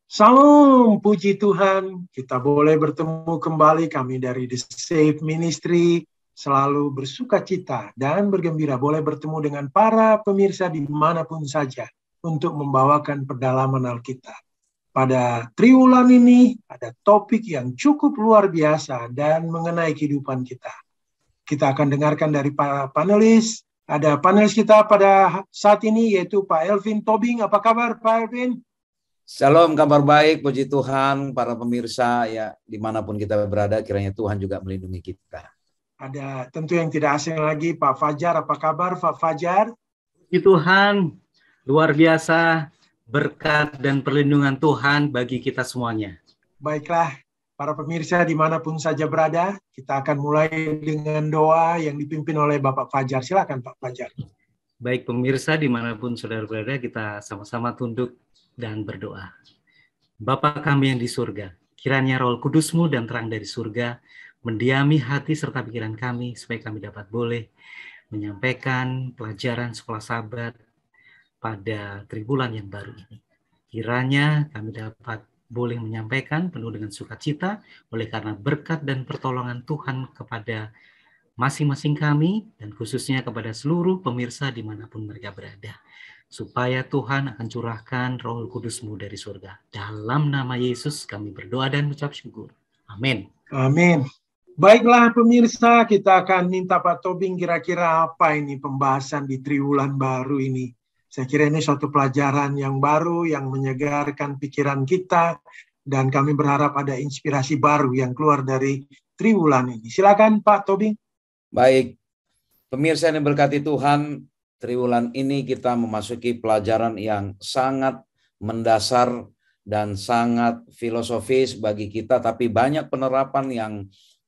Salam, puji Tuhan. Kita boleh bertemu kembali, kami dari The Safe Ministry. Selalu bersuka cita dan bergembira boleh bertemu dengan para pemirsa dimanapun saja untuk membawakan pendalaman Alkitab. Pada triwulan ini ada topik yang cukup luar biasa dan mengenai kehidupan kita. Kita akan dengarkan dari para panelis. Ada panelis kita pada saat ini yaitu Pak Elvin Tobing. Apa kabar Pak Elvin? Shalom, kabar baik, puji Tuhan, para pemirsa ya dimanapun kita berada, kiranya Tuhan juga melindungi kita. Ada tentu yang tidak asing lagi, Pak Fajar. Apa kabar Pak Fajar? Puji Tuhan, luar biasa berkat dan perlindungan Tuhan bagi kita semuanya. Baiklah, para pemirsa dimanapun saja berada, kita akan mulai dengan doa yang dipimpin oleh Bapak Fajar. Silakan Pak Fajar. Baik pemirsa dimanapun saudara berada, kita sama-sama tunduk dan berdoa. Bapa kami yang di surga, kiranya Roh Kudus-Mu dan terang dari surga mendiami hati serta pikiran kami, supaya kami dapat boleh menyampaikan pelajaran sekolah Sabat pada triwulan yang baru ini. Kiranya kami dapat boleh menyampaikan penuh dengan sukacita, oleh karena berkat dan pertolongan Tuhan kepada masing-masing kami, dan khususnya kepada seluruh pemirsa dimanapun mereka berada. Supaya Tuhan akan curahkan Roh Kudus-Mu dari surga. Dalam nama Yesus kami berdoa dan mengucap syukur. Amin. Amin. Baiklah pemirsa, kita akan minta Pak Tobing kira-kira apa ini pembahasan di triwulan baru ini. Saya kira ini suatu pelajaran yang baru yang menyegarkan pikiran kita, dan kami berharap ada inspirasi baru yang keluar dari triwulan ini. Silakan Pak Tobing. Baik, pemirsa yang berkati Tuhan, triwulan ini kita memasuki pelajaran yang sangat mendasar dan sangat filosofis bagi kita, tapi banyak penerapan yang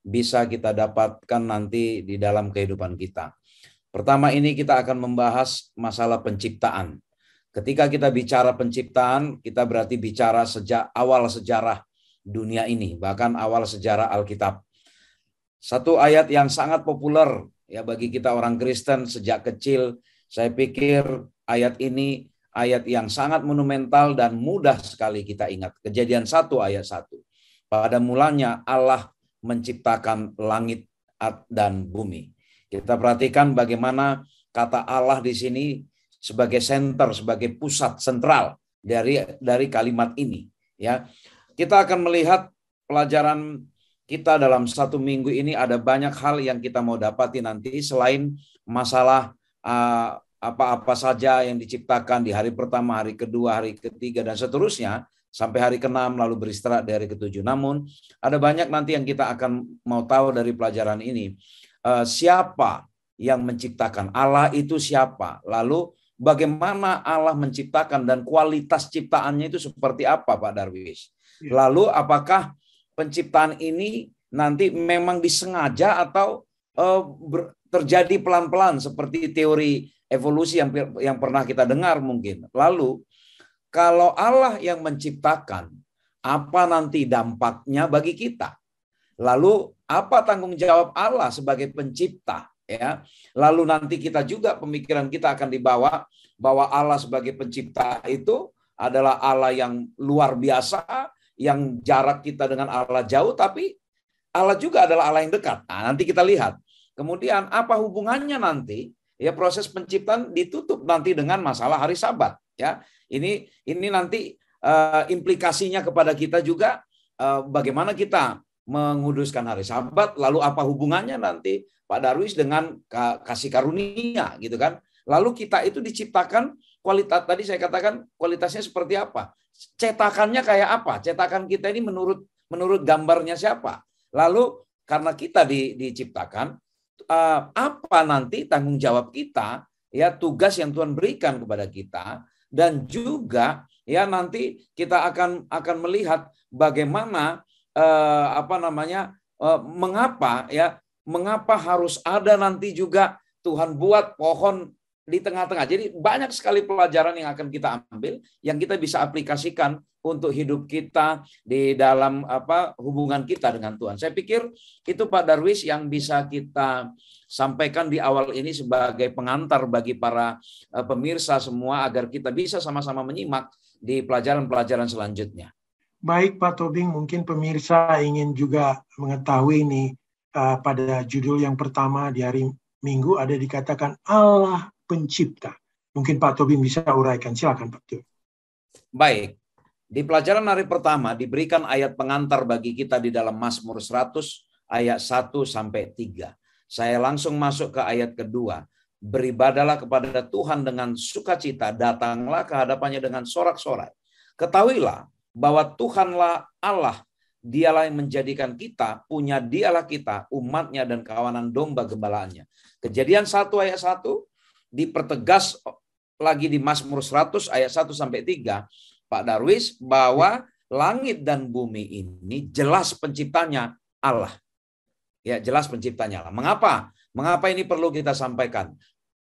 bisa kita dapatkan nanti di dalam kehidupan kita. Pertama ini kita akan membahas masalah penciptaan. Ketika kita bicara penciptaan, kita berarti bicara sejak awal sejarah dunia ini, bahkan awal sejarah Alkitab. Satu ayat yang sangat populer ya bagi kita orang Kristen sejak kecil. Saya pikir ayat ini ayat yang sangat monumental dan mudah sekali kita ingat. Kejadian 1 ayat 1. Pada mulanya Allah menciptakan langit dan bumi. Kita perhatikan bagaimana kata Allah di sini sebagai center, sebagai pusat sentral dari kalimat ini. Ya, kita akan melihat pelajaran kita dalam 1 minggu ini ada banyak hal yang kita mau dapati nanti selain masalah apa-apa saja yang diciptakan di hari pertama, hari kedua, hari ketiga, dan seterusnya sampai hari ke-6 lalu beristirahat dari ke-7. Namun ada banyak nanti yang kita akan mau tahu dari pelajaran ini. Siapa yang menciptakan? Allah itu siapa? Lalu bagaimana Allah menciptakan dan kualitas ciptaannya itu seperti apa, Pak Darwis? Lalu apakah penciptaan ini nanti memang disengaja atau terjadi pelan-pelan seperti teori evolusi yang pernah kita dengar mungkin. Lalu kalau Allah yang menciptakan, apa nanti dampaknya bagi kita? Lalu apa tanggung jawab Allah sebagai pencipta? Ya, lalu nanti kita juga pemikiran kita akan dibawa bahwa Allah sebagai pencipta itu adalah Allah yang luar biasa, yang jarak kita dengan Allah jauh, tapi Allah juga adalah Allah yang dekat. Nah, nanti kita lihat. Kemudian apa hubungannya nanti? Ya, proses penciptaan ditutup nanti dengan masalah hari Sabat. Ya, ini nanti implikasinya kepada kita juga bagaimana kita menguduskan hari Sabat. Lalu apa hubungannya nanti Pak Darwis dengan kasih karunia, gitu kan? Lalu kita itu diciptakan kualitas, tadi saya katakan kualitasnya seperti apa? Cetakannya kayak apa? Cetakan kita ini menurut gambarnya siapa? Lalu karena kita diciptakan, apa nanti tanggung jawab kita, ya tugas yang Tuhan berikan kepada kita, dan juga ya nanti kita akan melihat bagaimana mengapa harus ada nanti juga Tuhan buat pohon di tengah-tengah. Jadi banyak sekali pelajaran yang akan kita ambil, yang kita bisa aplikasikan untuk hidup kita di dalam hubungan kita dengan Tuhan. Saya pikir itu Pak Darwis yang bisa kita sampaikan di awal ini sebagai pengantar bagi para pemirsa semua agar kita bisa sama-sama menyimak di pelajaran-pelajaran selanjutnya. Baik Pak Tobing, mungkin pemirsa ingin juga mengetahui nih, pada judul yang pertama di hari Minggu ada dikatakan Allah pencipta. Mungkin Pak Tobing bisa uraikan, silakan Pak Tobing. Baik, di pelajaran hari pertama diberikan ayat pengantar bagi kita di dalam Mazmur 100 ayat 1 sampai 3. Saya langsung masuk ke ayat kedua. Beribadalah kepada Tuhan dengan sukacita, datanglah ke hadapannya dengan sorak-sorai. Ketahuilah bahwa Tuhanlah Allah, dialah yang menjadikan kita, punya dialah kita, umatnya dan kawanan domba gembalaannya. Kejadian 1 ayat 1 dipertegas lagi di Mazmur 100 ayat 1 sampai 3, Pak Darwis, bahwa langit dan bumi ini jelas penciptanya Allah. Ya, jelas penciptanya Allah. Mengapa? Mengapa ini perlu kita sampaikan?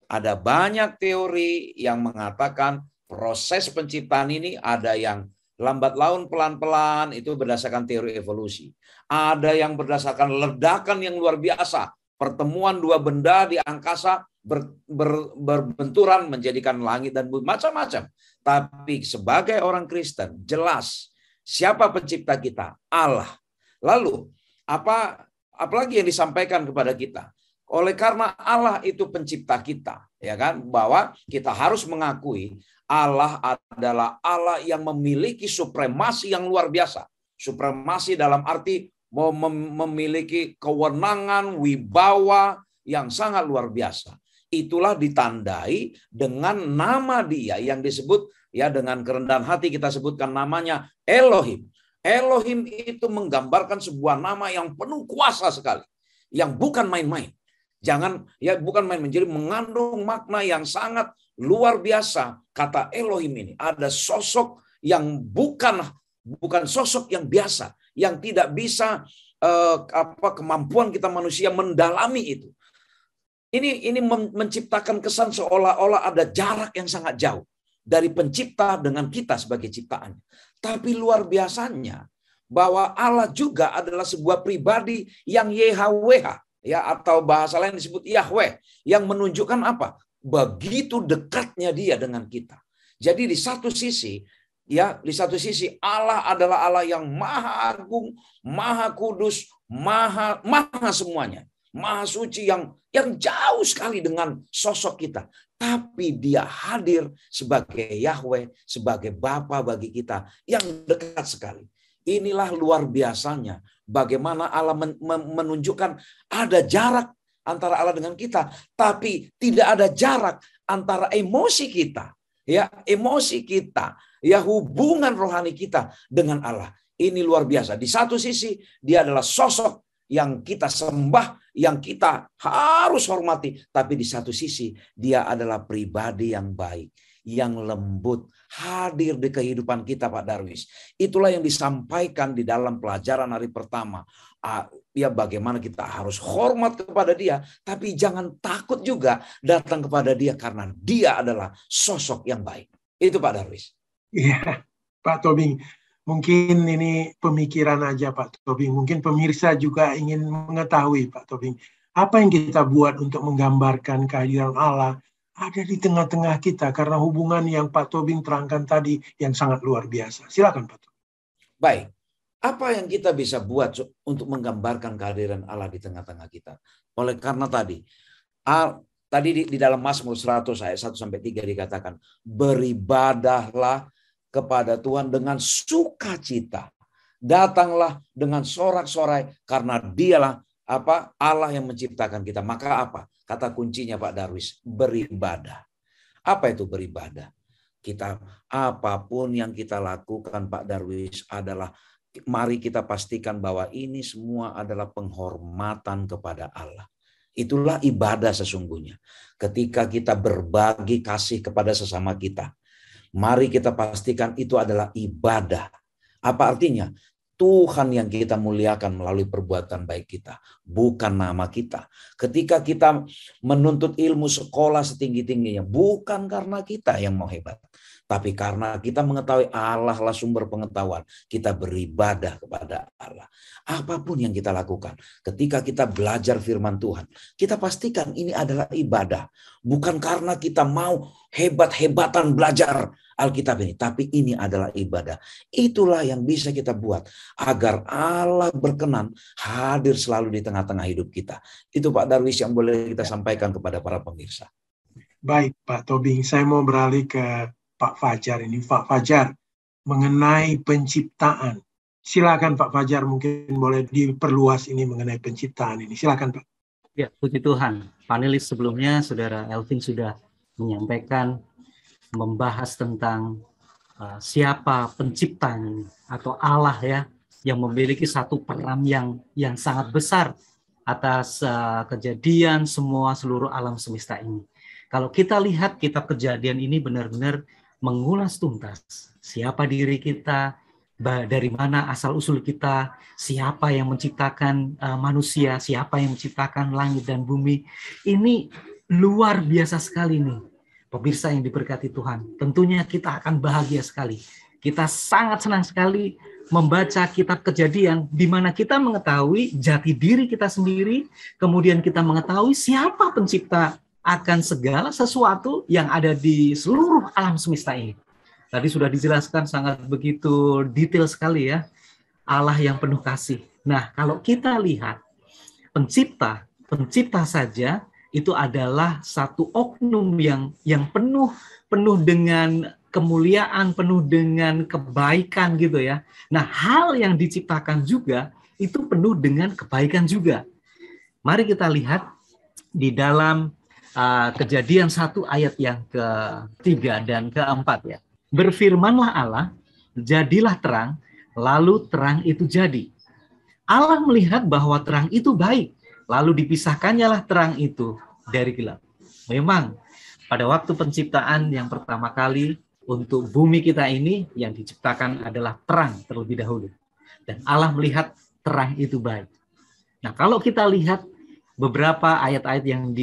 Ada banyak teori yang mengatakan proses penciptaan ini ada yang lambat laun pelan-pelan, itu berdasarkan teori evolusi. Ada yang berdasarkan ledakan yang luar biasa. Pertemuan dua benda di angkasa berbenturan menjadikan langit dan bumi. Macam-macam. Tapi sebagai orang Kristen, jelas siapa pencipta kita? Allah. Lalu, apalagi yang disampaikan kepada kita? Oleh karena Allah itu pencipta kita, ya kan? Bahwa kita harus mengakui Allah adalah Allah yang memiliki supremasi yang luar biasa. Supremasi dalam arti memiliki kewenangan, wibawa yang sangat luar biasa. Itulah ditandai dengan nama Dia yang disebut, ya, dengan kerendahan hati kita sebutkan namanya Elohim. Elohim itu menggambarkan sebuah nama yang penuh kuasa sekali, yang bukan main-main. Bukan main-main, jadi mengandung makna yang sangat luar biasa. Kata Elohim ini ada sosok yang bukan sosok yang biasa, yang tidak bisa kemampuan kita manusia mendalami itu. Ini menciptakan kesan seolah-olah ada jarak yang sangat jauh dari pencipta dengan kita sebagai ciptaan. Tapi luar biasanya bahwa Allah juga adalah sebuah pribadi yang YHWH, ya, atau bahasa lain disebut Yahweh, yang menunjukkan apa? Begitu dekatnya Dia dengan kita. Jadi di satu sisi Allah adalah Allah yang maha agung, maha kudus, maha semuanya, maha suci, yang jauh sekali dengan sosok kita. Tapi Dia hadir sebagai Yahweh, sebagai Bapa bagi kita yang dekat sekali. Inilah luar biasanya bagaimana Allah menunjukkan ada jarak antara Allah dengan kita, tapi tidak ada jarak antara emosi kita, ya, hubungan rohani kita dengan Allah. Ini luar biasa. Di satu sisi Dia adalah sosok yang kita sembah, yang kita harus hormati, tapi di satu sisi Dia adalah pribadi yang baik, yang lembut, hadir di kehidupan kita, Pak Darwis. Itulah yang disampaikan di dalam pelajaran hari pertama. Ya, bagaimana kita harus hormat kepada Dia, tapi jangan takut juga datang kepada Dia karena Dia adalah sosok yang baik. Itu Pak Darwis. Iya, Pak Tobing. Mungkin ini pemikiran aja Pak Tobing. Mungkin pemirsa juga ingin mengetahui Pak Tobing, apa yang kita buat untuk menggambarkan kehadiran Allah ada di tengah-tengah kita karena hubungan yang Pak Tobing terangkan tadi yang sangat luar biasa. Silakan Pak Tobing. Baik, apa yang kita bisa buat untuk menggambarkan kehadiran Allah di tengah-tengah kita? Oleh karena tadi di dalam Mazmur 100 ayat 1 sampai 3 dikatakan, beribadahlah kepada Tuhan dengan sukacita. Datanglah dengan sorak-sorai karena Dialah Allah yang menciptakan kita. Maka apa? Kata kuncinya Pak Darwis, beribadah. Apa itu beribadah? Kita apapun yang kita lakukan Pak Darwis adalah, mari kita pastikan bahwa ini semua adalah penghormatan kepada Allah. Itulah ibadah sesungguhnya. Ketika kita berbagi kasih kepada sesama kita, mari kita pastikan itu adalah ibadah. Apa artinya? Tuhan yang kita muliakan melalui perbuatan baik kita, bukan nama kita. Ketika kita menuntut ilmu sekolah setinggi-tingginya, bukan karena kita yang mau hebat, tapi karena kita mengetahui Allah lah sumber pengetahuan, kita beribadah kepada Allah. Apapun yang kita lakukan, ketika kita belajar firman Tuhan, kita pastikan ini adalah ibadah. Bukan karena kita mau hebat-hebatan belajar Alkitab ini, tapi ini adalah ibadah. Itulah yang bisa kita buat agar Allah berkenan hadir selalu di tengah-tengah hidup kita. Itu Pak Darwis yang boleh kita sampaikan kepada para pemirsa. Baik Pak Tobing, saya mau beralih ke Pak Fajar ini. Pak Fajar, mengenai penciptaan. Silakan Pak Fajar, mungkin boleh diperluas ini mengenai penciptaan ini. Silakan Pak. Ya, puji Tuhan. Panelis sebelumnya, Saudara Elvin sudah menyampaikan, membahas tentang siapa pencipta ini, atau Allah ya, yang memiliki satu peran yang sangat besar atas kejadian seluruh alam semesta ini. Kalau kita lihat kitab Kejadian ini benar-benar mengulas tuntas siapa diri kita, dari mana asal-usul kita, siapa yang menciptakan manusia, siapa yang menciptakan langit dan bumi. Ini luar biasa sekali nih, pemirsa yang diberkati Tuhan. Tentunya kita akan bahagia sekali. Kita sangat senang sekali membaca kitab Kejadian, di mana kita mengetahui jati diri kita sendiri, kemudian kita mengetahui siapa pencipta akan segala sesuatu yang ada di seluruh alam semesta ini. Tadi sudah dijelaskan sangat begitu detail sekali ya, Allah yang penuh kasih. Nah, kalau kita lihat pencipta saja itu adalah satu oknum yang penuh dengan kemuliaan, penuh dengan kebaikan gitu ya. Nah, hal yang diciptakan juga itu penuh dengan kebaikan juga. Mari kita lihat di dalam Kejadian 1 ayat yang ke-3 dan ke-4 ya. Berfirmanlah Allah, jadilah terang, lalu terang itu jadi. Allah melihat bahwa terang itu baik, lalu dipisahkannya lah terang itu dari gelap. Memang pada waktu penciptaan yang pertama kali untuk bumi kita ini yang diciptakan adalah terang terlebih dahulu. Dan Allah melihat terang itu baik. Nah, kalau kita lihat beberapa ayat-ayat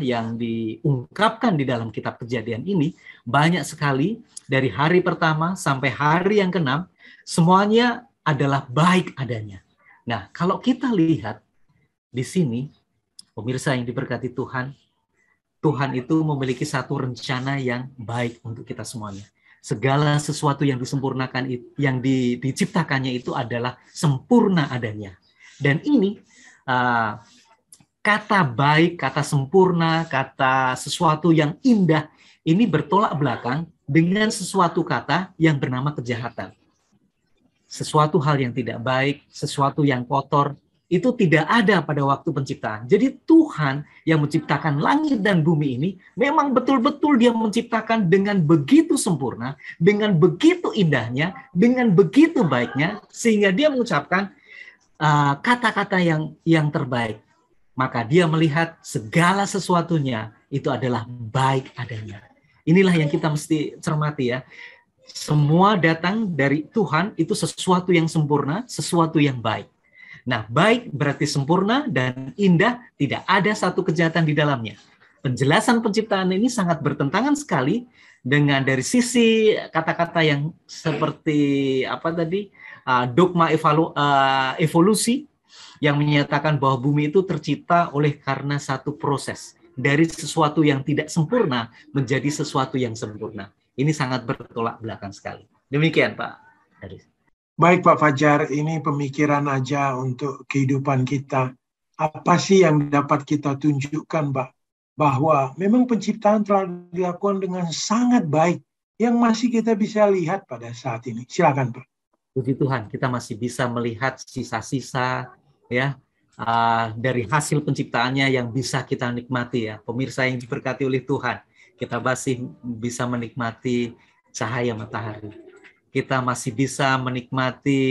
yang diungkapkan di dalam kitab Kejadian ini, banyak sekali dari hari pertama sampai hari yang ke-6, semuanya adalah baik adanya. Nah, kalau kita lihat di sini, pemirsa yang diberkati Tuhan, Tuhan itu memiliki satu rencana yang baik untuk kita semuanya. Segala sesuatu yang disempurnakan, yang diciptakannya itu adalah sempurna adanya. Dan ini kata baik, kata sempurna, kata sesuatu yang indah, ini bertolak belakang dengan sesuatu kata yang bernama kejahatan. Sesuatu hal yang tidak baik, sesuatu yang kotor, itu tidak ada pada waktu penciptaan. Jadi Tuhan yang menciptakan langit dan bumi ini, memang betul-betul Dia menciptakan dengan begitu sempurna, dengan begitu indahnya, dengan begitu baiknya, sehingga Dia mengucapkan kata-kata yang terbaik. Maka Dia melihat segala sesuatunya itu adalah baik adanya. Inilah yang kita mesti cermati ya. Semua datang dari Tuhan itu sesuatu yang sempurna, sesuatu yang baik. Nah, baik berarti sempurna dan indah, tidak ada satu kejahatan di dalamnya. Penjelasan penciptaan ini sangat bertentangan sekali dengan dari sisi kata-kata yang seperti dogma evolusi, yang menyatakan bahwa bumi itu tercipta karena satu proses. Dari sesuatu yang tidak sempurna menjadi sesuatu yang sempurna. Ini sangat bertolak belakang sekali. Demikian Pak Haris. Baik Pak Fajar, ini pemikiran aja untuk kehidupan kita. Apa sih yang dapat kita tunjukkan Pak? Bahwa memang penciptaan telah dilakukan dengan sangat baik. Yang masih kita bisa lihat pada saat ini. Silakan Pak. Puji Tuhan, kita masih bisa melihat sisa-sisa ya dari hasil penciptaannya yang bisa kita nikmati ya. Pemirsa yang diberkati oleh Tuhan, kita masih bisa menikmati cahaya matahari. Kita masih bisa menikmati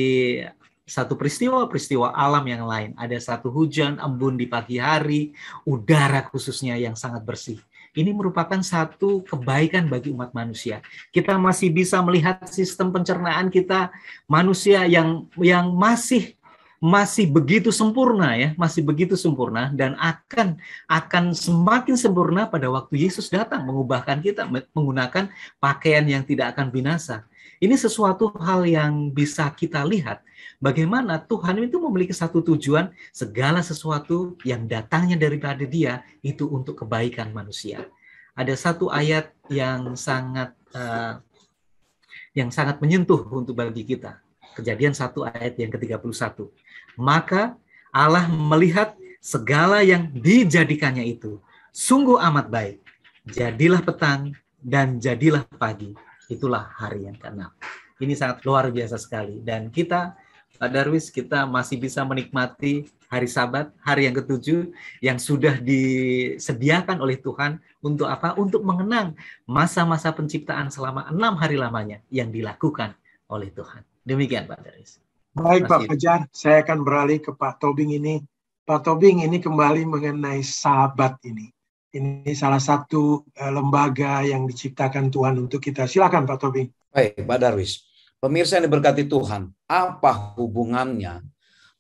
satu peristiwa alam yang lain. Ada satu hujan, embun di pagi hari, udara khususnya yang sangat bersih. Ini merupakan satu kebaikan bagi umat manusia. Kita masih bisa melihat sistem pencernaan kita, manusia yang masih begitu sempurna ya, masih begitu sempurna dan akan semakin sempurna pada waktu Yesus datang mengubahkan kita menggunakan pakaian yang tidak akan binasa. Ini sesuatu hal yang bisa kita lihat bagaimana Tuhan itu memiliki satu tujuan, segala sesuatu yang datangnya daripada Dia itu untuk kebaikan manusia. Ada satu ayat yang sangat yang sangat menyentuh untuk bagi kita. Kejadian 1 ayat yang ke-31. Maka Allah melihat segala yang dijadikannya itu sungguh amat baik. Jadilah petang dan jadilah pagi. Itulah hari yang ke-6. Ini sangat luar biasa sekali. Dan kita, Pak Darwis, kita masih bisa menikmati hari Sabat, hari yang ke-7 yang sudah disediakan oleh Tuhan untuk apa? Untuk mengenang masa-masa penciptaan selama 6 hari lamanya yang dilakukan oleh Tuhan. Demikian, Pak Darwis. Baik, Pak Fajar, saya akan beralih ke Pak Tobing ini. Pak Tobing, ini kembali mengenai Sabat ini. Ini salah satu lembaga yang diciptakan Tuhan untuk kita. Silakan, Pak Tobing. Baik, Pak Darwis. Pemirsa yang diberkati Tuhan, apa hubungannya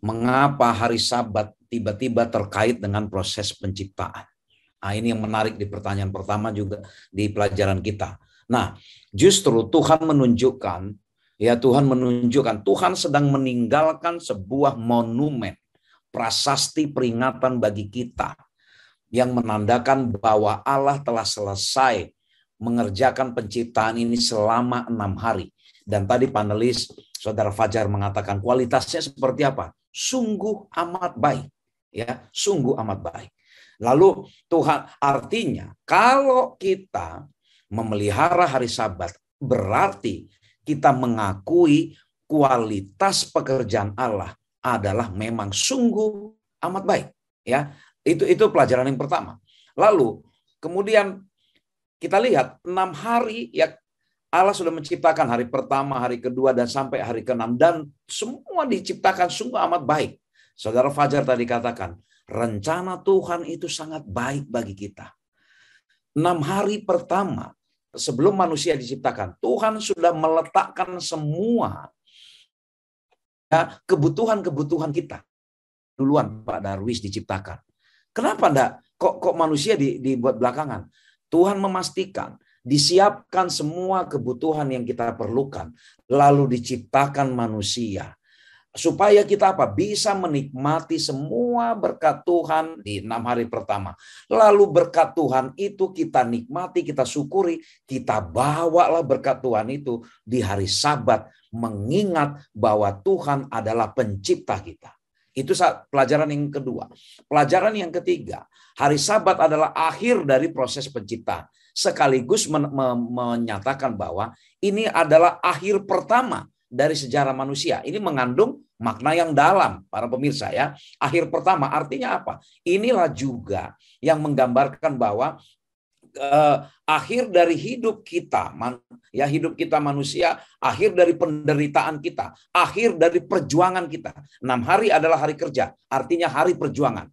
mengapa hari Sabat tiba-tiba terkait dengan proses penciptaan? Nah, ini yang menarik di pertanyaan pertama juga di pelajaran kita. Nah, justru Tuhan menunjukkan, Tuhan sedang meninggalkan sebuah monumen, prasasti peringatan bagi kita yang menandakan bahwa Allah telah selesai mengerjakan penciptaan ini selama 6 hari. Dan tadi panelis Saudara Fajar mengatakan kualitasnya seperti apa? Sungguh amat baik. Ya, sungguh amat baik. Lalu Tuhan, artinya kalau kita memelihara hari Sabat, berarti kita mengakui kualitas pekerjaan Allah adalah memang sungguh amat baik. Ya, itu pelajaran yang pertama. Lalu kemudian kita lihat 6 hari ya, Allah sudah menciptakan hari pertama, hari kedua, dan sampai hari ke-6. Dan semua diciptakan sungguh amat baik. Saudara Fajar tadi katakan, rencana Tuhan itu sangat baik bagi kita. 6 hari pertama, sebelum manusia diciptakan, Tuhan sudah meletakkan semua kebutuhan-kebutuhan kita. Duluan Pak Darwis diciptakan. Kenapa enggak? Kok manusia dibuat belakangan? Tuhan memastikan disiapkan semua kebutuhan yang kita perlukan, lalu diciptakan manusia. Supaya kita bisa menikmati semua berkat Tuhan di 6 hari pertama. Lalu berkat Tuhan itu kita nikmati, kita syukuri, kita bawalah berkat Tuhan itu di hari Sabat, mengingat bahwa Tuhan adalah pencipta kita. Itu pelajaran yang kedua. Pelajaran yang ketiga, hari Sabat adalah akhir dari proses penciptaan. Sekaligus menyatakan bahwa ini adalah akhir pertama dari sejarah manusia. Ini mengandung makna yang dalam, para pemirsa ya. Akhir pertama artinya apa? Inilah juga yang menggambarkan bahwa akhir dari hidup kita, hidup kita manusia, akhir dari penderitaan kita, akhir dari perjuangan kita. 6 hari adalah hari kerja, artinya hari perjuangan.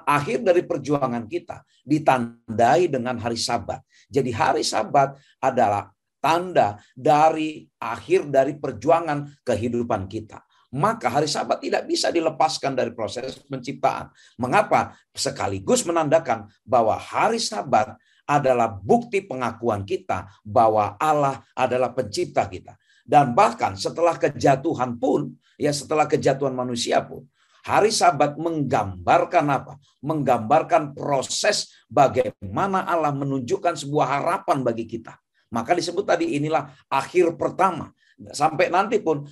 Akhir dari perjuangan kita ditandai dengan hari Sabat. Jadi hari Sabat adalah tanda dari akhir dari perjuangan kehidupan kita. Maka hari Sabat tidak bisa dilepaskan dari proses penciptaan. Mengapa? Sekaligus menandakan bahwa hari Sabat adalah bukti pengakuan kita bahwa Allah adalah pencipta kita. Dan bahkan setelah kejatuhan pun, setelah kejatuhan manusia pun, hari Sabat menggambarkan apa? Menggambarkan proses bagaimana Allah menunjukkan sebuah harapan bagi kita. Maka disebut tadi inilah akhir pertama. Sampai nanti pun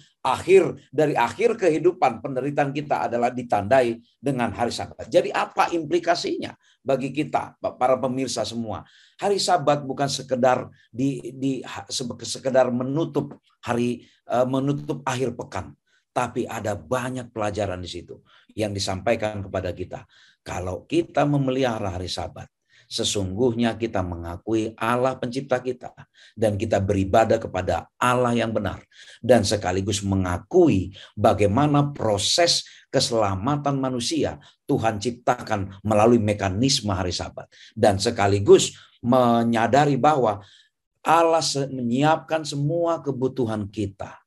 dari akhir kehidupan penderitaan kita adalah ditandai dengan hari Sabat. Jadi apa implikasinya bagi kita, para pemirsa semua? Hari Sabat bukan sekedar sekedar menutup akhir pekan. Tapi ada banyak pelajaran di situ yang disampaikan kepada kita. Kalau kita memelihara hari Sabat, sesungguhnya kita mengakui Allah pencipta kita. Dan kita beribadah kepada Allah yang benar. Dan sekaligus mengakui bagaimana proses keselamatan manusia Tuhan ciptakan melalui mekanisme hari Sabat. Dan sekaligus menyadari bahwa Allah menyiapkan semua kebutuhan kita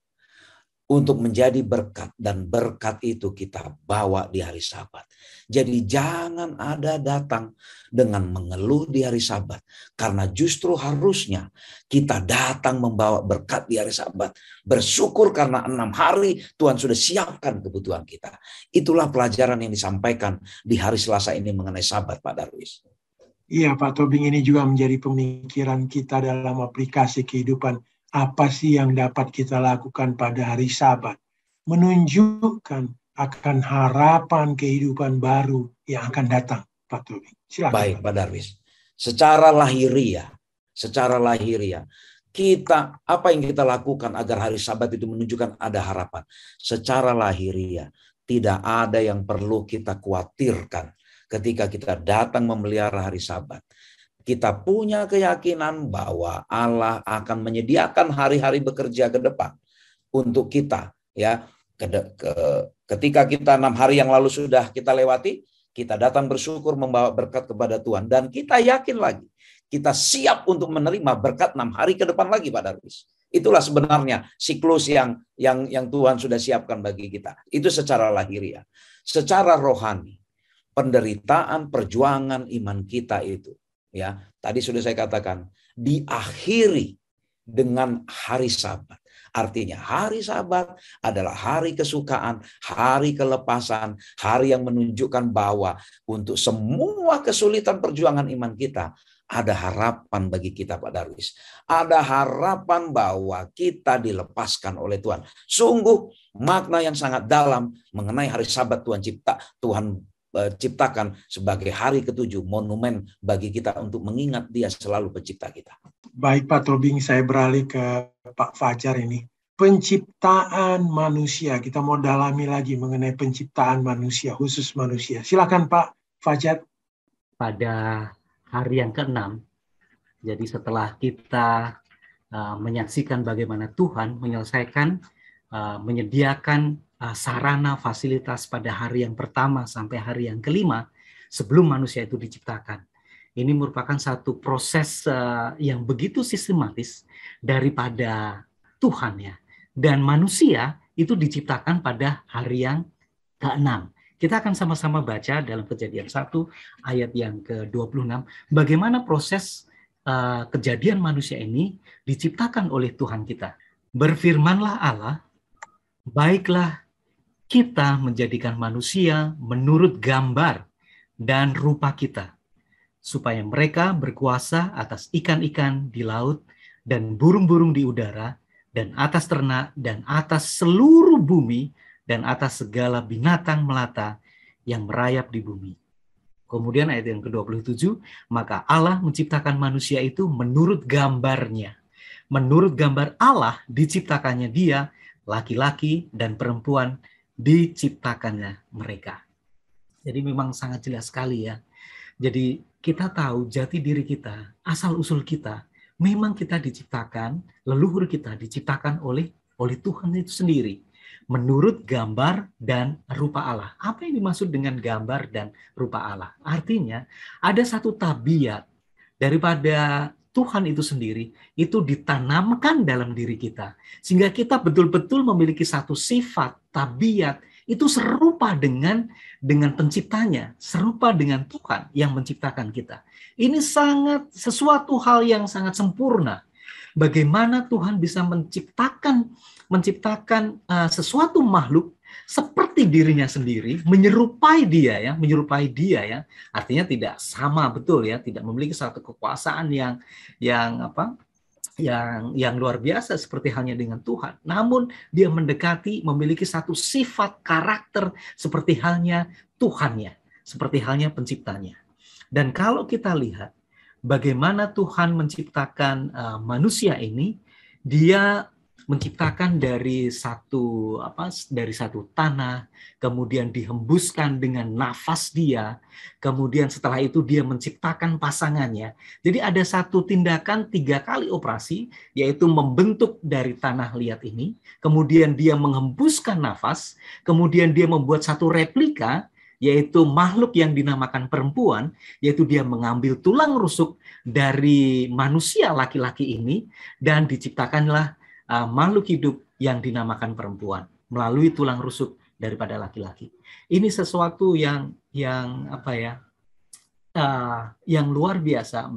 untuk menjadi berkat, dan berkat itu kita bawa di hari Sabat. Jadi jangan ada datang dengan mengeluh di hari Sabat, karena justru harusnya kita datang membawa berkat di hari Sabat. Bersyukur karena 6 hari Tuhan sudah siapkan kebutuhan kita. Itulah pelajaran yang disampaikan di hari Selasa ini mengenai Sabat, Pak Darwis. Iya, Pak Tobing, ini juga menjadi pemikiran kita dalam aplikasi kehidupan apa sih yang dapat kita lakukan pada hari Sabat, menunjukkan akan harapan kehidupan baru yang akan datang, Pak Tobi. Silakan. Baik, Pak Darwis. Secara lahiriah, kita apa yang kita lakukan agar hari Sabat itu menunjukkan ada harapan. Secara lahiriah, tidak ada yang perlu kita khawatirkan ketika kita datang memelihara hari Sabat. Kita punya keyakinan bahwa Allah akan menyediakan hari-hari bekerja ke depan untuk kita, ya. Ketika kita 6 hari yang lalu sudah kita lewati, kita datang bersyukur membawa berkat kepada Tuhan, dan kita yakin lagi kita siap untuk menerima berkat 6 hari ke depan lagi, Pak Darwis. Itulah sebenarnya siklus yang Tuhan sudah siapkan bagi kita. Itu secara lahiriah. Secara rohani, penderitaan, perjuangan iman kita itu, ya, tadi sudah saya katakan, diakhiri dengan hari Sabat. Artinya hari Sabat adalah hari kesukaan, hari kelepasan, hari yang menunjukkan bahwa untuk semua kesulitan perjuangan iman kita, ada harapan bagi kita, Pak Darwis. Ada harapan bahwa kita dilepaskan oleh Tuhan. Sungguh makna yang sangat dalam mengenai hari Sabat Tuhan ciptakan sebagai hari ke-7, monumen bagi kita untuk mengingat Dia selalu pencipta kita. Baik, Pak Tobing, saya beralih ke Pak Fajar ini. Penciptaan manusia, kita mau dalami lagi mengenai penciptaan manusia, khusus manusia. Silakan Pak Fajar. Pada hari yang ke-6, jadi setelah kita menyaksikan bagaimana Tuhan menyelesaikan, menyediakan sarana fasilitas pada hari yang pertama sampai hari yang ke-5 sebelum manusia itu diciptakan. Ini merupakan satu proses yang begitu sistematis daripada Tuhan, ya. Dan manusia itu diciptakan pada hari yang ke-6. Kita akan sama-sama baca dalam Kejadian 1 ayat yang ke-26 bagaimana proses kejadian manusia ini diciptakan oleh Tuhan kita. Berfirmanlah Allah, baiklah kita menjadikan manusia menurut gambar dan rupa kita, supaya mereka berkuasa atas ikan-ikan di laut dan burung-burung di udara dan atas ternak dan atas seluruh bumi dan atas segala binatang melata yang merayap di bumi. Kemudian ayat yang ke-27, maka Allah menciptakan manusia itu menurut gambarnya. Menurut gambar Allah diciptakannya dia, laki-laki dan perempuan diciptakannya mereka. Jadi memang sangat jelas sekali, ya. Jadi kita tahu jati diri kita, asal-usul kita, memang kita diciptakan, leluhur kita diciptakan oleh Tuhan itu sendiri. Menurut gambar dan rupa Allah. Apa yang dimaksud dengan gambar dan rupa Allah? Artinya ada satu tabiat daripada Tuhan itu sendiri, itu ditanamkan dalam diri kita. Sehingga kita betul-betul memiliki satu sifat, tabiat, itu serupa dengan penciptanya, serupa dengan Tuhan yang menciptakan kita. Ini sangat sesuatu hal yang sangat sempurna. Bagaimana Tuhan bisa menciptakan sesuatu makhluk seperti dirinya sendiri, menyerupai dia ya. Artinya tidak sama betul, ya, tidak memiliki satu kekuasaan yang luar biasa seperti halnya dengan Tuhan. Namun dia mendekati, memiliki satu sifat karakter seperti halnya Tuhannya, seperti halnya penciptanya. Dan kalau kita lihat bagaimana Tuhan menciptakan manusia ini, dia menciptakan dari satu tanah, kemudian dihembuskan dengan nafas dia, kemudian setelah itu dia menciptakan pasangannya. Jadi ada satu tindakan 3 kali operasi, yaitu membentuk dari tanah liat ini, kemudian dia menghembuskan nafas, kemudian dia membuat satu replika, yaitu makhluk yang dinamakan perempuan, yaitu dia mengambil tulang rusuk dari manusia laki-laki ini, dan diciptakanlah makhluk hidup yang dinamakan perempuan melalui tulang rusuk daripada laki-laki. Ini sesuatu yang luar biasa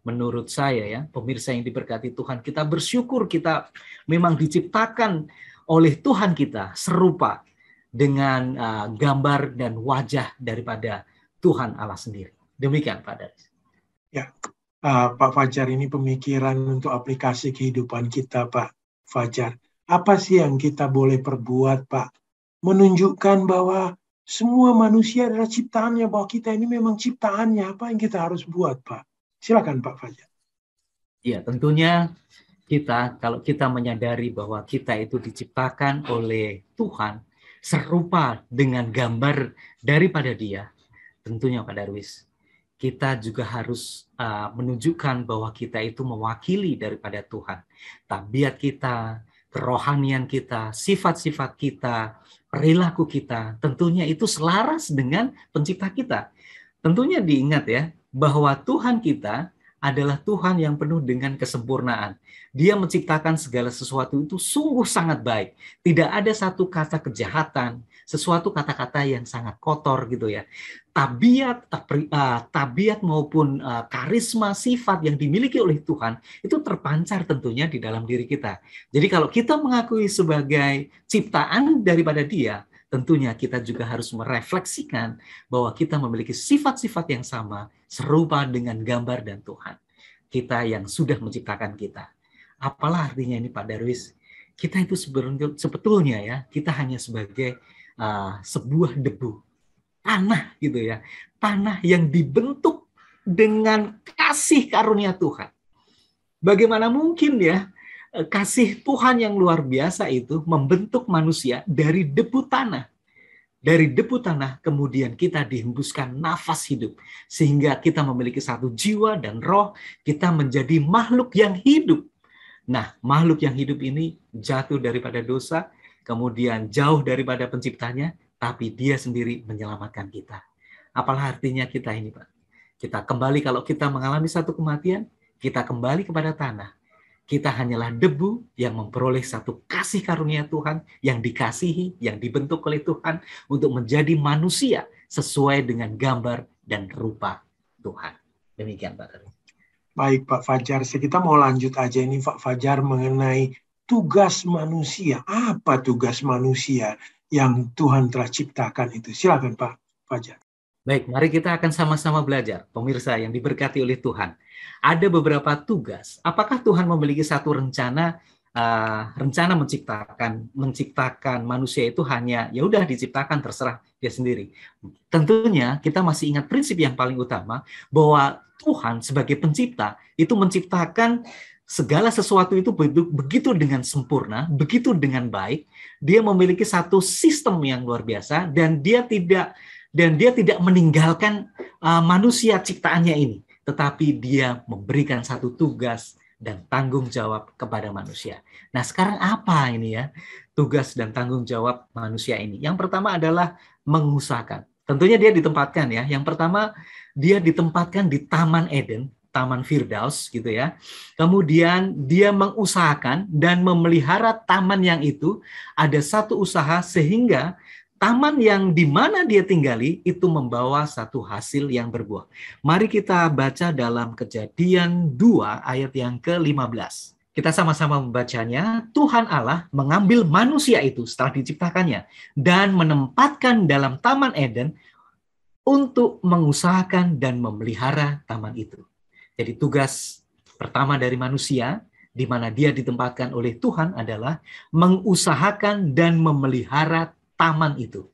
menurut saya, ya, pemirsa yang diberkati Tuhan. Kita bersyukur kita memang diciptakan oleh Tuhan kita serupa dengan gambar dan wajah daripada Tuhan Allah sendiri. Demikian, Pak Daris. Ya, Pak Fajar, ini pemikiran untuk aplikasi kehidupan kita, Pak Fajar. Apa sih yang kita boleh perbuat, Pak? Menunjukkan bahwa semua manusia adalah ciptaannya, bahwa kita ini memang ciptaannya. Apa yang kita harus buat, Pak? Silakan, Pak Fajar. Ya, tentunya kalau kita menyadari bahwa kita itu diciptakan oleh Tuhan serupa dengan gambar daripada Dia, tentunya Pak Darwis, kita juga harus menunjukkan bahwa kita itu mewakili daripada Tuhan. Tabiat kita, kerohanian kita, sifat-sifat kita, perilaku kita, tentunya itu selaras dengan pencipta kita. Tentunya diingat ya, bahwa Tuhan kita adalah Tuhan yang penuh dengan kesempurnaan. Dia menciptakan segala sesuatu itu sungguh sangat baik. Tidak ada satu kata kejahatan, sesuatu kata-kata yang sangat kotor gitu ya. Tabiat maupun karisma, sifat yang dimiliki oleh Tuhan itu terpancar tentunya di dalam diri kita. Jadi kalau kita mengakui sebagai ciptaan daripada Dia, tentunya kita juga harus merefleksikan bahwa kita memiliki sifat-sifat yang sama, serupa dengan gambar dan Tuhan kita yang sudah menciptakan kita. Apalah artinya ini Pak Darwis? Kita itu sebetulnya ya, kita hanya sebagai sebuah debu, tanah gitu ya, tanah yang dibentuk dengan kasih karunia Tuhan. Bagaimana mungkin ya kasih Tuhan yang luar biasa itu membentuk manusia dari debu tanah. Dari debu tanah kemudian kita dihembuskan nafas hidup. Sehingga kita memiliki satu jiwa dan roh, kita menjadi makhluk yang hidup. Nah, makhluk yang hidup ini jatuh daripada dosa, kemudian jauh daripada penciptanya, tapi Dia sendiri menyelamatkan kita. Apalah artinya kita ini, Pak? Kita kembali, kalau kita mengalami satu kematian, kita kembali kepada tanah. Kita hanyalah debu yang memperoleh satu kasih karunia Tuhan, yang dikasihi, yang dibentuk oleh Tuhan untuk menjadi manusia sesuai dengan gambar dan rupa Tuhan. Demikian Pak. Baik Pak Fajar, kita mau lanjut aja ini Pak Fajar mengenai tugas manusia. Apa tugas manusia yang Tuhan telah ciptakan itu? Silakan Pak Fajar. Baik, mari kita akan sama-sama belajar, pemirsa yang diberkati oleh Tuhan. Ada beberapa tugas. Apakah Tuhan memiliki satu rencana menciptakan manusia itu hanya ya udah diciptakan terserah Dia sendiri? Tentunya kita masih ingat prinsip yang paling utama bahwa Tuhan sebagai pencipta itu menciptakan segala sesuatu itu begitu dengan sempurna, begitu dengan baik. Dia memiliki satu sistem yang luar biasa dan dia tidak meninggalkan manusia ciptaannya ini, tetapi Dia memberikan satu tugas dan tanggung jawab kepada manusia. Nah, sekarang apa ini ya tugas dan tanggung jawab manusia ini? Yang pertama adalah mengusahakan. Tentunya dia ditempatkan ya. Yang pertama dia ditempatkan di Taman Eden, Taman Firdaus gitu ya. Kemudian dia mengusahakan dan memelihara taman yang itu, ada satu usaha sehingga taman yang di mana dia tinggali itu membawa satu hasil yang berbuah. Mari kita baca dalam Kejadian 2 ayat yang ke-15. Kita sama-sama membacanya. Tuhan Allah mengambil manusia itu setelah diciptakannya dan menempatkan dalam Taman Eden untuk mengusahakan dan memelihara taman itu. Jadi tugas pertama dari manusia di mana dia ditempatkan oleh Tuhan adalah mengusahakan dan memelihara taman itu.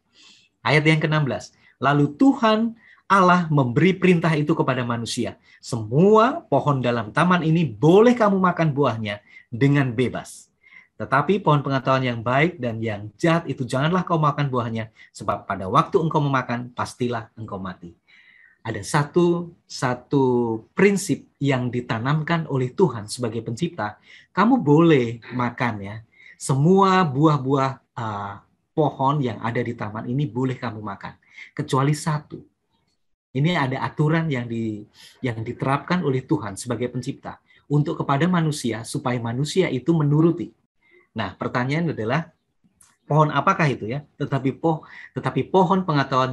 Ayat yang ke-16. Lalu Tuhan Allah memberi perintah itu kepada manusia. Semua pohon dalam taman ini boleh kamu makan buahnya dengan bebas. Tetapi pohon pengetahuan yang baik dan yang jahat itu janganlah kau makan buahnya, sebab pada waktu engkau memakan, pastilah engkau mati. Ada satu prinsip yang ditanamkan oleh Tuhan sebagai pencipta. Kamu boleh makan ya. Semua buah-buah pohon yang ada di taman ini boleh kamu makan, kecuali satu. Ini ada aturan yang diterapkan oleh Tuhan sebagai pencipta untuk kepada manusia supaya manusia itu menuruti. Nah, pertanyaan adalah pohon apakah itu ya? Tetapi pohon pengetahuan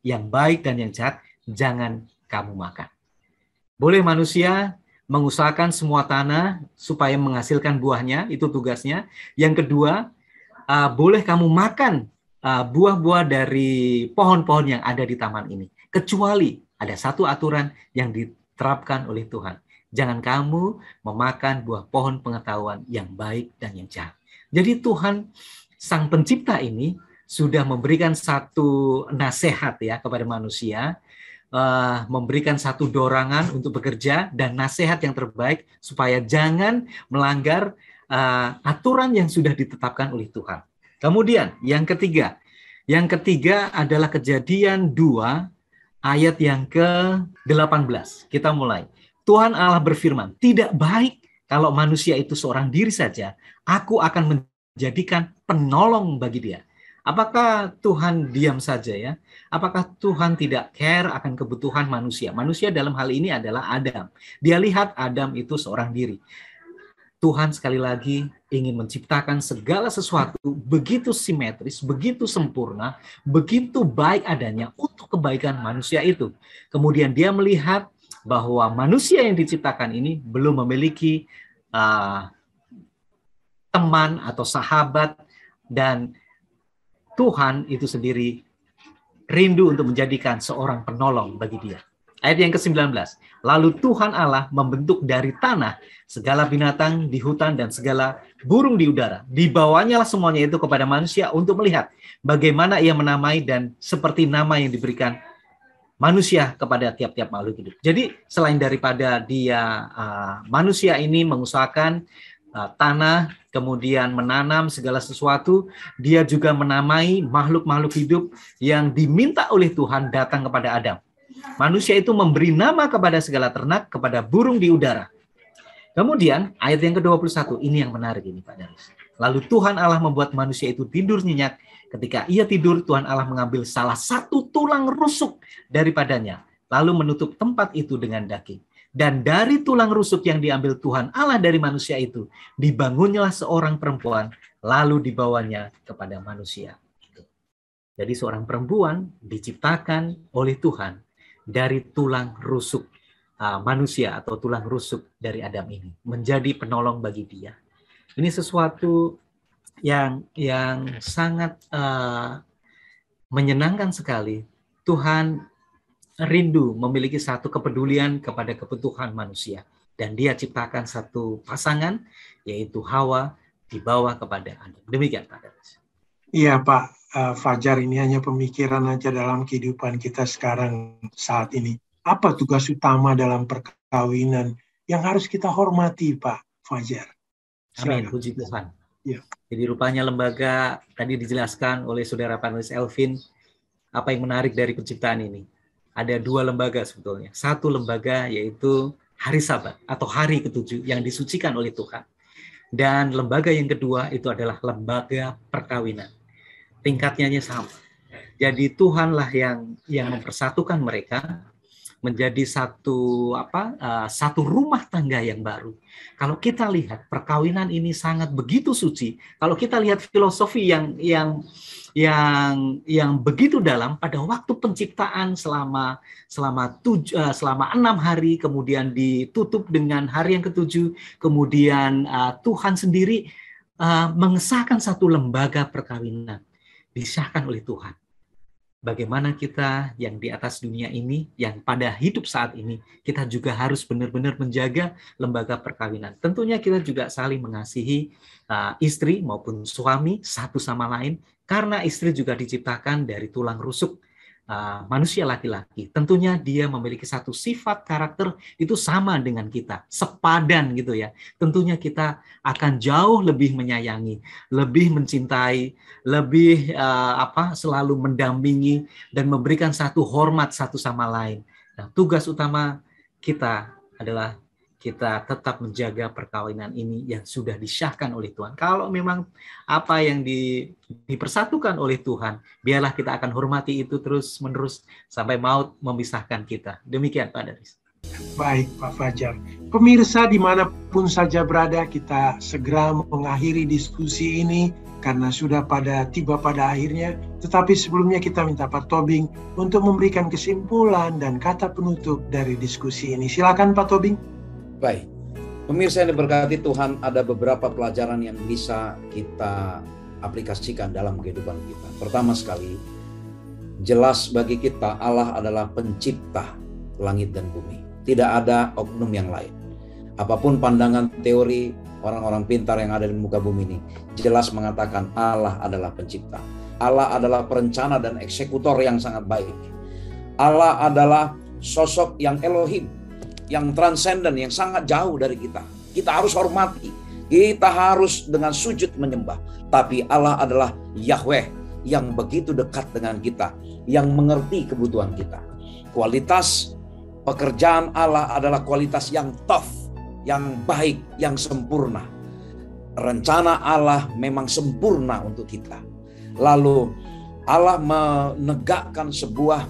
yang baik dan yang jahat jangan kamu makan. Boleh manusia mengusahakan semua tanah supaya menghasilkan buahnya, itu tugasnya. Yang kedua, boleh kamu makan buah-buah dari pohon-pohon yang ada di taman ini. Kecuali ada satu aturan yang diterapkan oleh Tuhan. Jangan kamu memakan buah pohon pengetahuan yang baik dan yang jahat. Jadi Tuhan, Sang Pencipta ini sudah memberikan satu nasihat ya kepada manusia, memberikan satu dorongan untuk bekerja dan nasihat yang terbaik supaya jangan melanggar aturan yang sudah ditetapkan oleh Tuhan. Kemudian yang ketiga adalah Kejadian 2 ayat yang ke-18. Kita mulai. Tuhan Allah berfirman, tidak baik kalau manusia itu seorang diri saja. Aku akan menjadikan penolong bagi dia. Apakah Tuhan diam saja ya? Apakah Tuhan tidak care akan kebutuhan manusia? Manusia dalam hal ini adalah Adam. Dia lihat Adam itu seorang diri. Tuhan sekali lagi ingin menciptakan segala sesuatu begitu simetris, begitu sempurna, begitu baik adanya untuk kebaikan manusia itu. Kemudian dia melihat bahwa manusia yang diciptakan ini belum memiliki teman atau sahabat, dan Tuhan itu sendiri rindu untuk menjadikan seorang penolong bagi dia. Ayat yang ke-19. Lalu Tuhan Allah membentuk dari tanah segala binatang di hutan dan segala burung di udara. Dibawanya semuanya itu kepada manusia untuk melihat bagaimana ia menamai dan seperti nama yang diberikan manusia kepada tiap-tiap makhluk hidup. Jadi selain daripada dia manusia ini mengusahakan tanah, kemudian menanam segala sesuatu, dia juga menamai makhluk-makhluk hidup yang diminta oleh Tuhan datang kepada Adam. Manusia itu memberi nama kepada segala ternak, kepada burung di udara. Kemudian ayat yang ke-21, ini yang menarik ini Pak Darius. Lalu Tuhan Allah membuat manusia itu tidur nyenyak. Ketika ia tidur, Tuhan Allah mengambil salah satu tulang rusuk daripadanya, lalu menutup tempat itu dengan daging. Dan dari tulang rusuk yang diambil Tuhan Allah dari manusia itu, dibangunlah seorang perempuan, lalu dibawanya kepada manusia. Jadi seorang perempuan diciptakan oleh Tuhan dari tulang rusuk manusia atau tulang rusuk dari Adam ini, menjadi penolong bagi dia. Ini sesuatu yang sangat menyenangkan sekali. Tuhan rindu memiliki satu kepedulian kepada kebutuhan manusia, dan dia ciptakan satu pasangan, yaitu Hawa, dibawa kepada Adam. Demikian Pak Darius. Iya Pak Fajar, ini hanya pemikiran aja dalam kehidupan kita sekarang saat ini. Apa tugas utama dalam perkawinan yang harus kita hormati Pak Fajar? Amin, puji Tuhan. Ya. Jadi rupanya lembaga tadi dijelaskan oleh saudara panelis Elvin, apa yang menarik dari penciptaan ini. Ada dua lembaga sebetulnya. Satu lembaga yaitu hari Sabat atau hari ke-7 yang disucikan oleh Tuhan. Dan lembaga yang kedua itu adalah lembaga perkawinan. Tingkatnya sama. Jadi Tuhanlah yang mempersatukan mereka menjadi satu rumah tangga yang baru. Kalau kita lihat perkawinan ini sangat begitu suci. Kalau kita lihat filosofi yang begitu dalam pada waktu penciptaan selama 6 hari, kemudian ditutup dengan hari yang ke-7, kemudian Tuhan sendiri mengesahkan satu lembaga perkawinan disahkan oleh Tuhan. Bagaimana kita yang di atas dunia ini, yang pada hidup saat ini, kita juga harus benar-benar menjaga lembaga perkawinan. Tentunya kita juga saling mengasihi istri maupun suami satu sama lain, karena istri juga diciptakan dari tulang rusuk manusia laki-laki. Tentunya dia memiliki satu sifat karakter itu sama dengan kita, sepadan gitu ya. Tentunya kita akan jauh lebih menyayangi, lebih mencintai, lebih selalu mendampingi dan memberikan satu hormat satu sama lain. Nah, tugas utama kita adalah kita tetap menjaga perkawinan ini yang sudah disahkan oleh Tuhan. Kalau memang apa yang dipersatukan oleh Tuhan, biarlah kita akan hormati itu terus-menerus sampai maut memisahkan kita. Demikian Pak Darius. Baik Pak Fajar. Pemirsa dimanapun saja berada, kita segera mengakhiri diskusi ini karena sudah tiba pada akhirnya. Tetapi sebelumnya kita minta Pak Tobing untuk memberikan kesimpulan dan kata penutup dari diskusi ini. Silakan Pak Tobing. Baik, pemirsa yang diberkati Tuhan, ada beberapa pelajaran yang bisa kita aplikasikan dalam kehidupan kita. Pertama sekali, jelas bagi kita Allah adalah pencipta langit dan bumi. tidak ada oknum yang lain. Apapun pandangan teori orang-orang pintar yang ada di muka bumi ini, jelas mengatakan Allah adalah pencipta. Allah adalah perencana dan eksekutor yang sangat baik. Allah adalah sosok yang Elohim, yang transenden, yang sangat jauh dari kita. Kita harus hormati, kita harus dengan sujud menyembah. Tapi Allah adalah Yahweh yang begitu dekat dengan kita, yang mengerti kebutuhan kita. Kualitas pekerjaan Allah adalah kualitas yang tough, yang baik, yang sempurna. Rencana Allah memang sempurna untuk kita. Lalu Allah menegakkan sebuah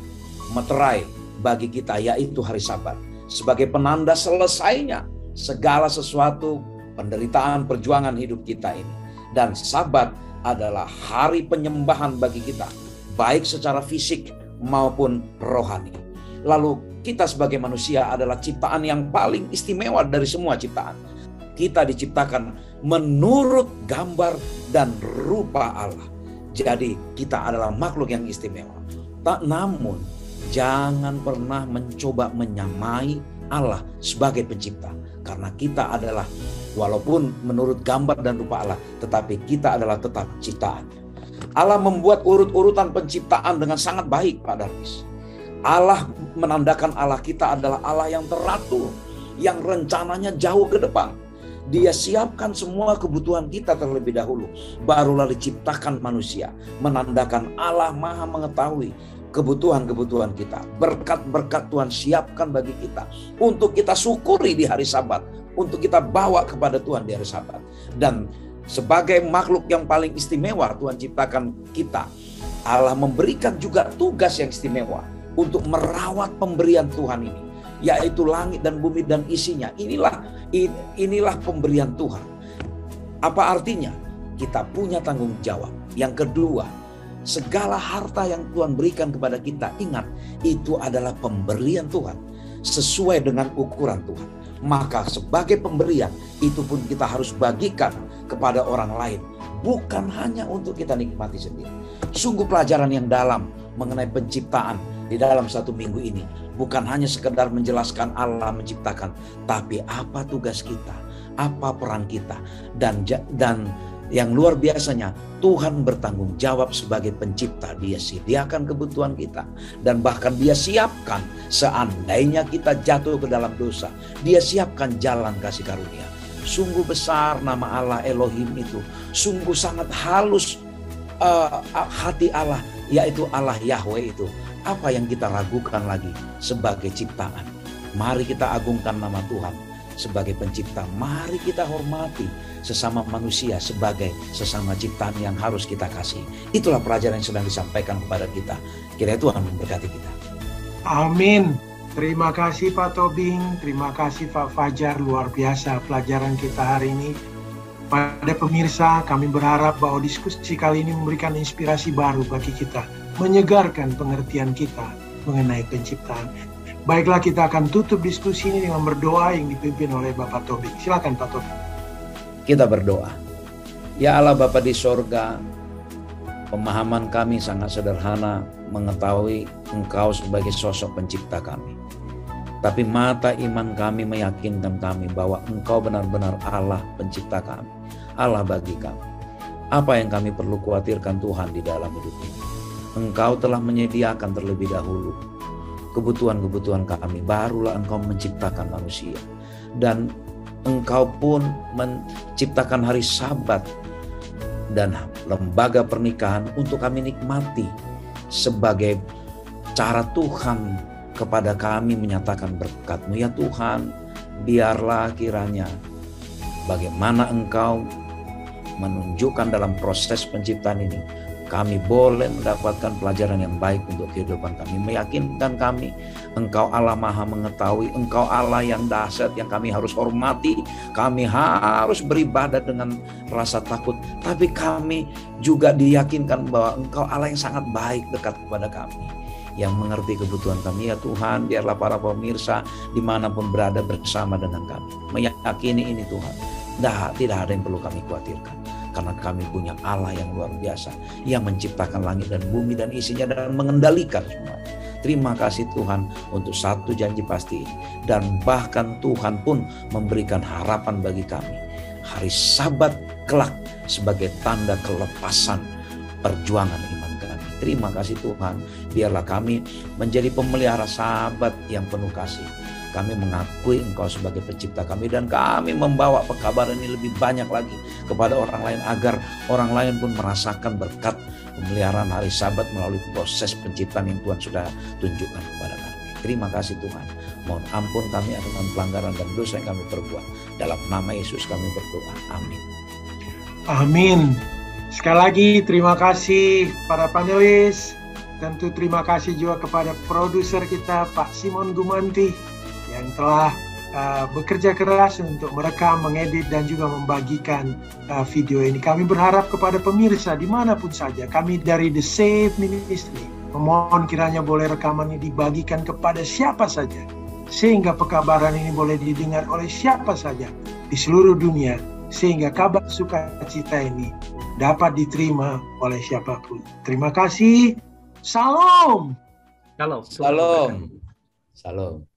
meterai bagi kita, yaitu hari Sabat, sebagai penanda selesainya segala sesuatu penderitaan perjuangan hidup kita ini. Dan Sabat adalah hari penyembahan bagi kita, baik secara fisik maupun rohani. Lalu kita sebagai manusia adalah ciptaan yang paling istimewa dari semua ciptaan. Kita diciptakan menurut gambar dan rupa Allah. Jadi kita adalah makhluk yang istimewa. Namun jangan pernah mencoba menyamai Allah sebagai pencipta. Karena kita adalah, walaupun menurut gambar dan rupa Allah, tetapi kita adalah tetap ciptaan. Allah membuat urut-urutan penciptaan dengan sangat baik, Pak Darwis. Allah menandakan Allah kita adalah Allah yang teratur, yang rencananya jauh ke depan. Dia siapkan semua kebutuhan kita terlebih dahulu, barulah diciptakan manusia. Menandakan Allah Maha mengetahui kebutuhan-kebutuhan kita. Berkat-berkat Tuhan siapkan bagi kita untuk kita syukuri di hari Sabat, untuk kita bawa kepada Tuhan di hari Sabat. Dan sebagai makhluk yang paling istimewa Tuhan ciptakan kita, Allah memberikan juga tugas yang istimewa untuk merawat pemberian Tuhan ini, yaitu langit dan bumi dan isinya. Inilah pemberian Tuhan. Apa artinya? Kita punya tanggung jawab. Yang kedua, segala harta yang Tuhan berikan kepada kita, ingat, itu adalah pemberian Tuhan sesuai dengan ukuran Tuhan. Maka sebagai pemberian, itu pun kita harus bagikan kepada orang lain, bukan hanya untuk kita nikmati sendiri. Sungguh pelajaran yang dalam mengenai penciptaan di dalam 1 minggu ini bukan hanya sekedar menjelaskan Allah menciptakan, tapi apa tugas kita, apa peran kita, dan yang luar biasanya Tuhan bertanggung jawab sebagai pencipta. Dia sediakan kebutuhan kita, dan bahkan Dia siapkan seandainya kita jatuh ke dalam dosa, Dia siapkan jalan kasih karunia. Sungguh besar nama Allah Elohim itu, sungguh sangat halus hati Allah, yaitu Allah Yahweh itu. Apa yang kita ragukan lagi sebagai ciptaan? Mari kita agungkan nama Tuhan sebagai pencipta. Mari kita hormati sesama manusia sebagai sesama ciptaan yang harus kita kasih. Itulah pelajaran yang sedang disampaikan kepada kita. Kiranya Tuhan memberkati kita. Amin. Terima kasih Pak Tobing, terima kasih Pak Fajar. Luar biasa pelajaran kita hari ini. Pada pemirsa, kami berharap bahwa diskusi kali ini memberikan inspirasi baru bagi kita, menyegarkan pengertian kita mengenai penciptaan. Baiklah, kita akan tutup diskusi ini dengan berdoa yang dipimpin oleh Bapak Tobing. Silakan Pak Tobing. Kita berdoa. Ya Allah Bapa di sorga, pemahaman kami sangat sederhana mengetahui Engkau sebagai sosok pencipta kami. Tapi mata iman kami meyakinkan kami bahwa Engkau benar-benar Allah pencipta kami, Allah bagi kami. Apa yang kami perlu khawatirkan Tuhan di dalam hidup ini? Engkau telah menyediakan terlebih dahulu kebutuhan-kebutuhan kami, barulah Engkau menciptakan manusia. Dan Engkau pun menciptakan hari Sabat dan lembaga pernikahan untuk kami nikmati sebagai cara Tuhan kepada kami menyatakan berkat-Mu. Ya Tuhan, biarlah kiranya bagaimana Engkau menunjukkan dalam proses penciptaan ini, kami boleh mendapatkan pelajaran yang baik untuk kehidupan kami. Meyakinkan kami, Engkau Allah Maha mengetahui, Engkau Allah yang dahsyat yang kami harus hormati. Kami harus beribadat dengan rasa takut. Tapi kami juga diyakinkan bahwa Engkau Allah yang sangat baik dekat kepada kami, yang mengerti kebutuhan kami. Ya Tuhan, biarlah para pemirsa dimanapun berada bersama dengan kami meyakini ini Tuhan. Tidak ada yang perlu kami khawatirkan, karena kami punya Allah yang luar biasa, yang menciptakan langit dan bumi dan isinya dan mengendalikan semua. Terima kasih Tuhan untuk satu janji pasti ini. Dan bahkan Tuhan pun memberikan harapan bagi kami. Hari Sabat kelak sebagai tanda kelepasan perjuangan iman kami. Terima kasih Tuhan. Biarlah kami menjadi pemelihara Sabat yang penuh kasih. Kami mengakui Engkau sebagai pencipta kami, dan kami membawa pekabaran ini lebih banyak lagi kepada orang lain, agar orang lain pun merasakan berkat pemeliharaan hari Sabat melalui proses penciptaan yang Tuhan sudah tunjukkan kepada kami. Terima kasih Tuhan. Mohon ampun kami atas pelanggaran dan dosa yang kami perbuat. Dalam nama Yesus kami berdoa. Amin. Amin. Sekali lagi terima kasih para panelis. Tentu terima kasih juga kepada produser kita Pak Simon Gumanti yang telah bekerja keras untuk merekam, mengedit, dan juga membagikan video ini. Kami berharap kepada pemirsa dimanapun saja, kami dari The Save Ministry memohon kiranya boleh rekaman ini dibagikan kepada siapa saja, sehingga pekabaran ini boleh didengar oleh siapa saja di seluruh dunia, sehingga kabar sukacita ini dapat diterima oleh siapapun. Terima kasih. Salam. Shalom. Salam. Salam.